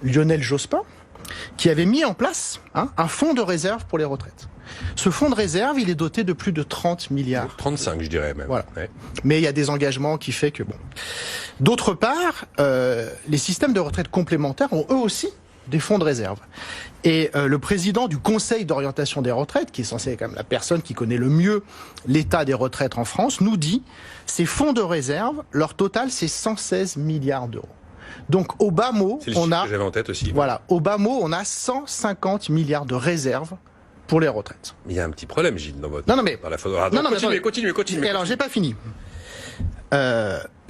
Lionel Jospin, qui avait mis en place un fonds de réserve pour les retraites. Ce fonds de réserve, il est doté de plus de 30 milliards. 35, je dirais même. Voilà. Ouais. Mais il y a des engagements qui fait que bon. D'autre part, les systèmes de retraite complémentaires ont eux aussi des fonds de réserve. Et le président du Conseil d'orientation des retraites, qui est censé être quand même la personne qui connaît le mieux l'état des retraites en France, nous dit ces fonds de réserve, leur total c'est 116 milliards d'euros. Donc au bas mot, on a, j'avais en tête aussi. voilà, au bas mot, on a 150 milliards de réserves pour les retraites. Il y a un petit problème, Gilles, dans votre. Non, non, mais dans la photo. Ah, non, continuez. Et alors, j'ai pas fini.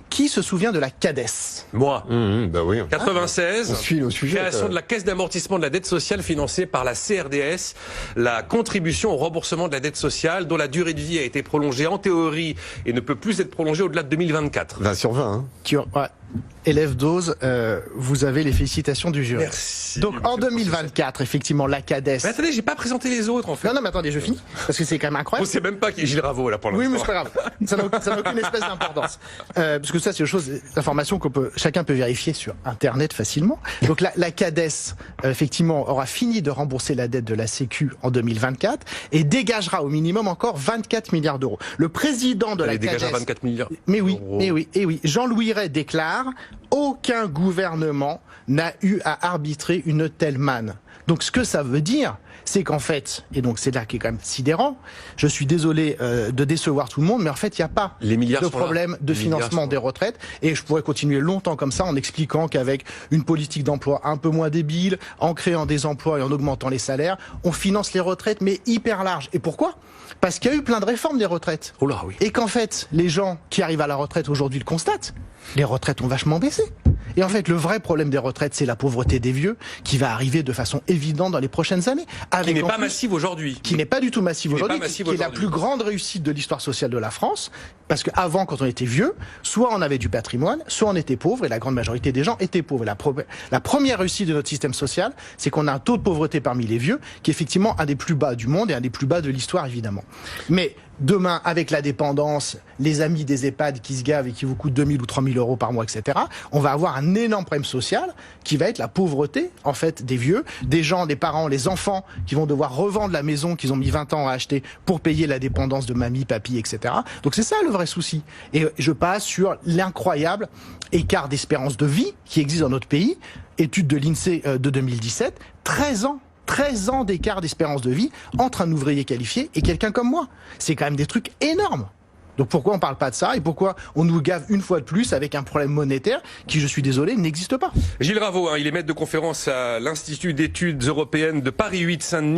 Qui se souvient de la CADES? Moi. Bah oui. 96. On suit le sujet. Création de la Caisse d'amortissement de la dette sociale financée par la CRDS, la contribution au remboursement de la dette sociale, dont la durée de vie a été prolongée en théorie et ne peut plus être prolongée au-delà de 2024. 20 sur 20. Hein. Élève dose, vous avez les félicitations du jury. Merci. Donc en 2024, effectivement, la CADES. Mais attendez, j'ai pas présenté les autres en fait. Non, mais attendez, je finis, parce que c'est quand même On incroyable. sait même pas qui est Gilles Ravaud là pour l'instant. Oui, mais c'est pas grave. Ça n'a aucune espèce d'importance. Parce que ça, c'est une chose, l'information chacun peut vérifier sur Internet facilement. Donc la CADES, effectivement, aura fini de rembourser la dette de la Sécu en 2024 et dégagera au minimum encore 24 milliards d'euros. Le président de la CADES. Dégagera 24 milliards. Mais oui. Jean-Louis Ray déclare: aucun gouvernement n'a eu à arbitrer une telle manne. Donc ce que ça veut dire, c'est qu'en fait, et donc c'est là qui est quand même sidérant, je suis désolé de décevoir tout le monde, mais en fait il n'y a pas de problème de financement des retraites, et je pourrais continuer longtemps comme ça en expliquant qu'avec une politique d'emploi un peu moins débile, en créant des emplois et en augmentant les salaires, on finance les retraites mais hyper large. Et pourquoi ? Parce qu'il y a eu plein de réformes des retraites. Oh là, oui. Et qu'en fait, les gens qui arrivent à la retraite aujourd'hui le constatent. Les retraites ont vachement baissé. Et en fait, le vrai problème des retraites, c'est la pauvreté des vieux, qui va arriver de façon évidente dans les prochaines années. Qui n'est pas massive aujourd'hui. Qui n'est pas du tout massive aujourd'hui, qui est la plus grande réussite de l'histoire sociale de la France. Parce qu'avant, quand on était vieux, soit on avait du patrimoine, soit on était pauvre, et la grande majorité des gens étaient pauvres. Et la première réussite de notre système social, c'est qu'on a un taux de pauvreté parmi les vieux, qui est effectivement un des plus bas du monde et un des plus bas de l'histoire, évidemment. Mais demain, avec la dépendance, les amis des EHPAD qui se gavent et qui vous coûtent 2000 ou 3000 euros par mois, etc., on va avoir un énorme problème social qui va être la pauvreté, en fait, des vieux, des gens, des parents, les enfants qui vont devoir revendre la maison qu'ils ont mis 20 ans à acheter pour payer la dépendance de mamie, papy, etc. Donc c'est ça le vrai souci. Et je passe sur l'incroyable écart d'espérance de vie qui existe dans notre pays. Étude de l'INSEE de 2017, 13 ans d'écart d'espérance de vie entre un ouvrier qualifié et quelqu'un comme moi. C'est quand même des trucs énormes. Donc pourquoi on parle pas de ça et pourquoi on nous gave une fois de plus avec un problème monétaire qui, je suis désolé, n'existe pas. Gilles Ravaud, il est maître de conférence à l'Institut d'études européennes de Paris 8 Saint-Denis.